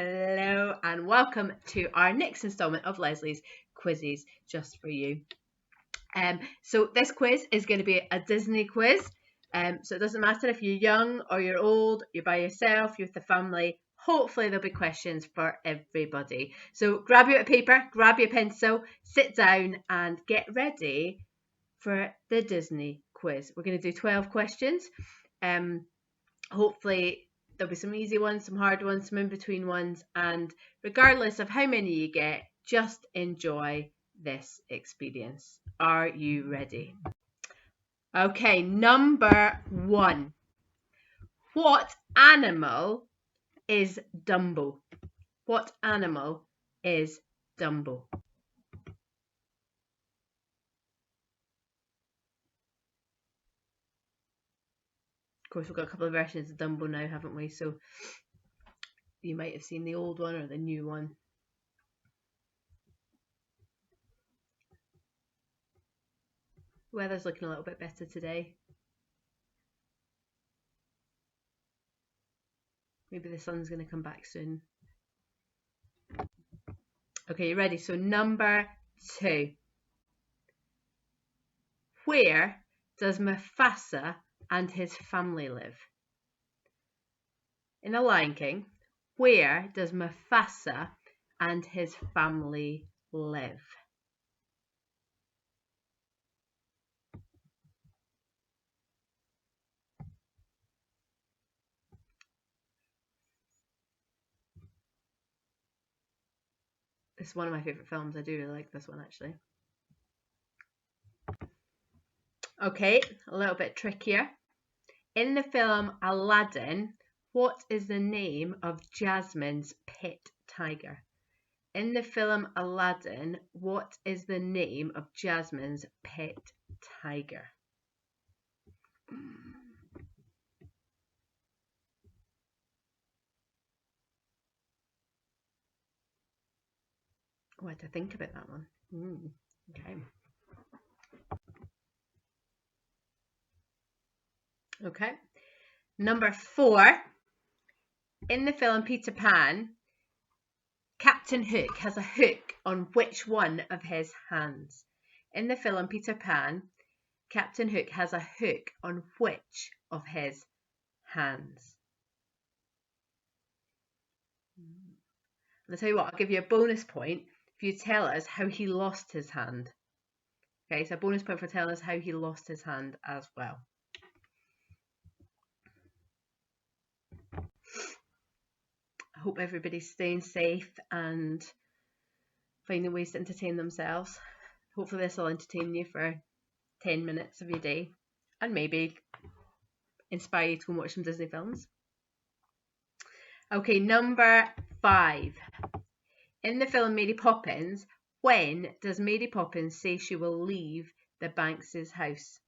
Hello and welcome to our next instalment of Leslie's Quizzes just for you. So this quiz is going to be a Disney quiz. So it doesn't matter if you're young or you're old, you're by yourself, you're with the family. Hopefully there'll be questions for everybody. So grab your paper, grab your pencil, sit down and get ready for the Disney quiz. We're going to do 12 questions. Hopefully there'll be some easy ones, some hard ones, some in-between ones, and regardless of how many you get, just enjoy this experience. Are you ready? Okay, number 1. What animal is Dumbo? What animal is Dumbo? Of course, we've got a couple of versions of Dumbo now, haven't we? So you might have seen the old one or the new one. The weather's looking a little bit better today. Maybe the sun's going to come back soon. Okay, you ready? So number 2. Where does Mufasa and his family live? In The Lion King, where does Mufasa and his family live? It's one of my favourite films. I do really like this one actually. Okay, a little bit trickier. In the film Aladdin, what is the name of Jasmine's pet tiger? In the film Aladdin, what is the name of Jasmine's pet tiger? Oh, I had to think about that one. Okay. Okay. Number 4. In the film Peter Pan, Captain Hook has a hook on which one of his hands? In the film Peter Pan, Captain Hook has a hook on which of his hands? I'll tell you what, I'll give you a bonus point if you tell us how he lost his hand. Okay, so a bonus point for telling us how he lost his hand as well. I hope everybody's staying safe and finding ways to entertain themselves. Hopefully this will entertain you for 10 minutes of your day and maybe inspire you to go and watch some Disney films. Okay, number 5. In the film Mary Poppins, when does Mary Poppins say she will leave the Banks' house?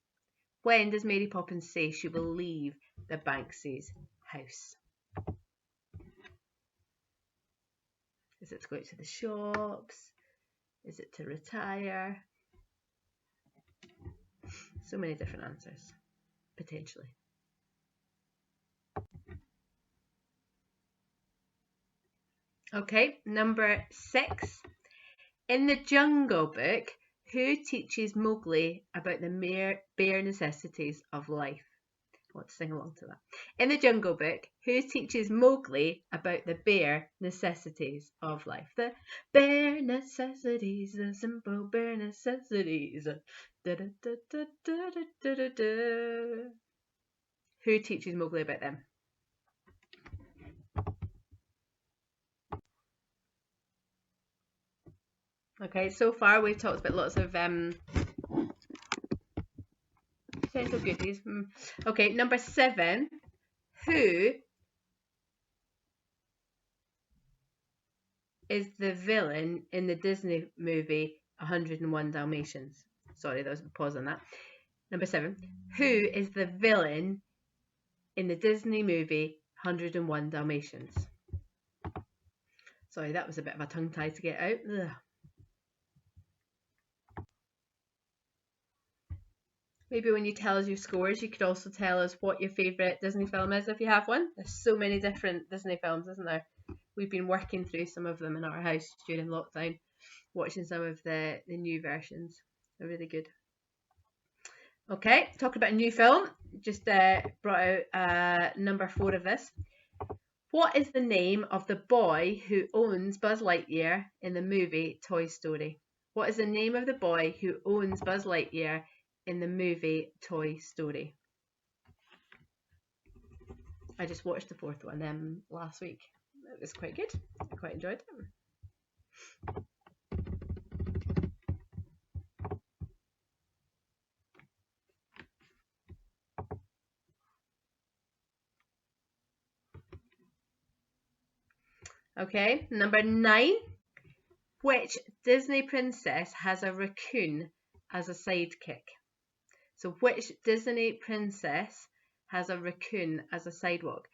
When does Mary Poppins say she will leave the Banks' house? Is it to go out to the shops? Is it to retire? So many different answers, potentially. Okay, number 6. In the Jungle Book, who teaches Mowgli about the bare necessities of life? I want to sing along to that. In the Jungle Book, who teaches Mowgli about the bare necessities of life? The bare necessities, the simple bare necessities. Da, da, da, da, da, da, da, da. Who teaches Mowgli about them? Okay, so far we've talked about lots of potential goodies. Okay, number 7. Who is the villain in the Disney movie 101 Dalmatians? Sorry, there was a pause on that. Number 7. Who is the villain in the Disney movie 101 Dalmatians? Sorry, that was a bit of a tongue tie to get out. Ugh. Maybe when you tell us your scores, you could also tell us what your favourite Disney film is if you have one. There's so many different Disney films, isn't there? we've been working through some of them in our house during lockdown, watching some of the new versions. They're really good. Okay, talking about a new film, just brought out number 4 of this. What is the name of the boy who owns Buzz Lightyear in the movie Toy Story? What is the name of the boy who owns Buzz Lightyear in the movie Toy Story? I just watched the 4th one last week. It was quite good. I quite enjoyed it. Okay, number 9. Which Disney princess has a raccoon as a sidekick? So which Disney princess has a raccoon as a sidewalk?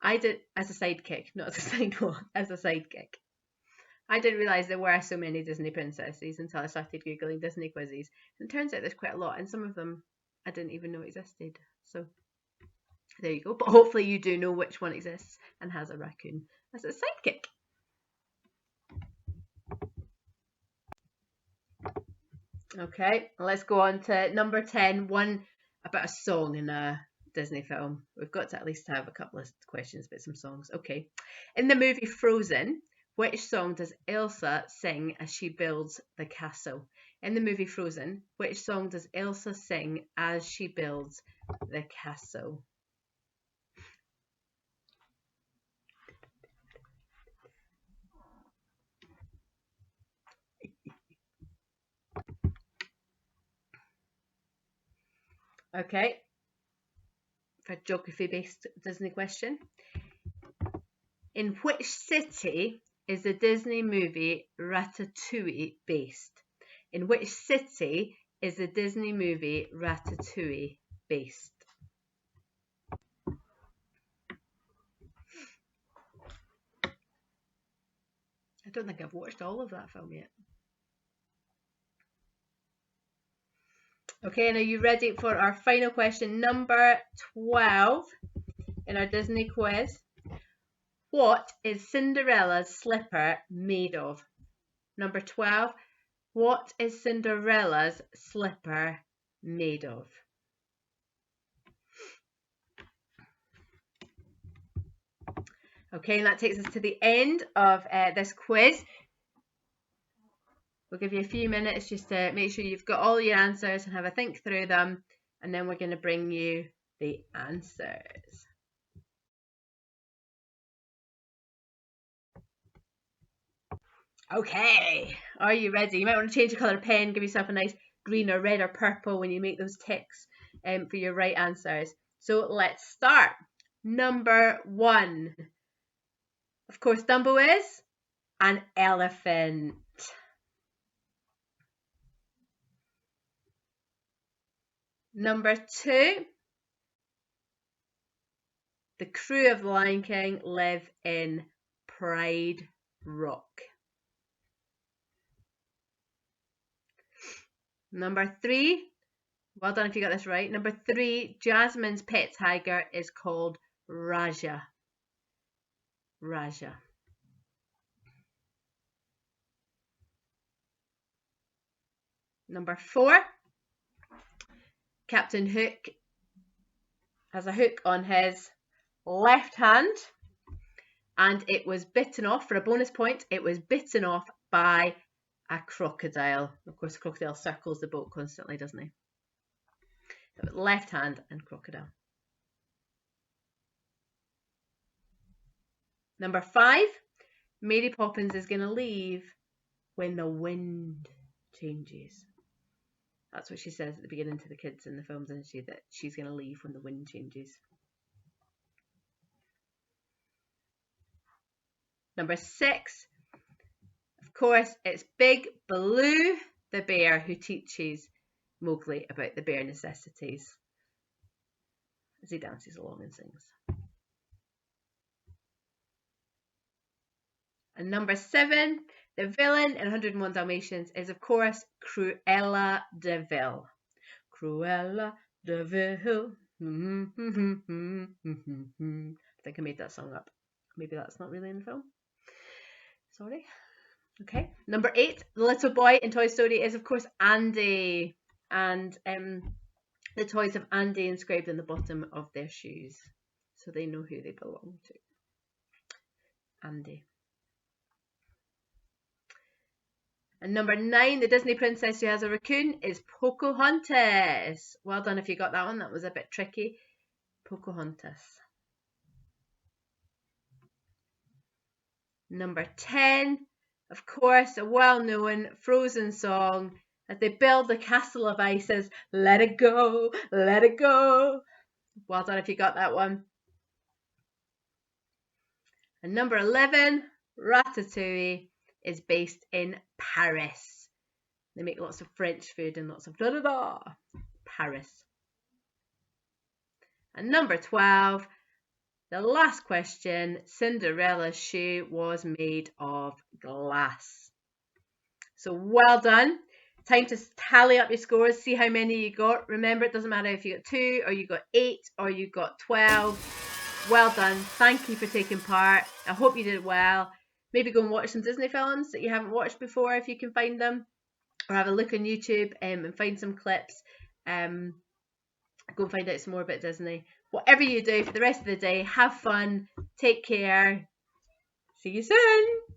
As a sidekick, not as a sidewalk, as a sidekick. I didn't realise there were so many Disney princesses until I started Googling Disney quizzes. And it turns out there's quite a lot, and some of them I didn't even know existed. So there you go. But hopefully you do know which one exists and has a raccoon as a sidekick. Okay, let's go on to number 10, one about a song in a Disney film. We've got to at least have a couple of questions about some songs. Okay, in the movie Frozen, which song does Elsa sing as she builds the castle? In the movie Frozen, which song does Elsa sing as she builds the castle? Okay, for a geography-based Disney question. In which city is the Disney movie Ratatouille based? In which city is the Disney movie Ratatouille based? I don't think I've watched all of that film yet. Okay, and are you ready for our final question? Number 12 in our Disney quiz. What is Cinderella's slipper made of? Number 12. What is Cinderella's slipper made of? Okay, and that takes us to the end of this quiz. We'll give you a few minutes just to make sure you've got all your answers and have a think through them, and then we're going to bring you the answers. Okay, are you ready? You might want to change the colour of pen, give yourself a nice green or red or purple when you make those ticks for your right answers. So let's start. Number 1. Of course, Dumbo is an elephant. Number 2. The crew of the Lion King live in Pride Rock. Number 3. Well done if you got this right. Number 3. Jasmine's pet tiger is called Raja. Raja. Number 4. Captain Hook has a hook on his left hand, and it was bitten off, for a bonus point, it was bitten off by a crocodile. Of course, the crocodile circles the boat constantly, doesn't he? So left hand and crocodile. Number 5, Mary Poppins is going to leave when the wind changes. That's what she says at the beginning to the kids in the films, isn't she? That she's going to leave when the wind changes. Number 6, of course, it's Big Blue the bear who teaches Mowgli about the bare necessities as he dances along and sings. And number 7, the villain in 101 Dalmatians is, of course, Cruella de Vil. Cruella de Vil. I think I made that song up. Maybe that's not really in the film. Sorry. Okay. Number 8, the little boy in Toy Story is, of course, Andy. And the toys have Andy inscribed on the bottom of their shoes, so they know who they belong to. Andy. And number 9, the Disney princess who has a raccoon is Pocahontas. Well done if you got that one. That was a bit tricky. Pocahontas. Number 10, of course, a well-known Frozen song. As they build the castle of ice, says, let it go, let it go. Well done if you got that one. And number 11, Ratatouille is based in Paris. They make lots of French food and lots of da-da-da. Paris. And number 12, the last question, Cinderella's shoe was made of glass. So well done. Time to tally up your scores, see how many you got. Remember, it doesn't matter if you got 2 or you got 8 or you got 12. Well done. Thank you for taking part. I hope you did well. Maybe go and watch some Disney films that you haven't watched before if you can find them. Or have a look on YouTube and find some clips. Go and find out some more about Disney. Whatever you do for the rest of the day, have fun. Take care. See you soon.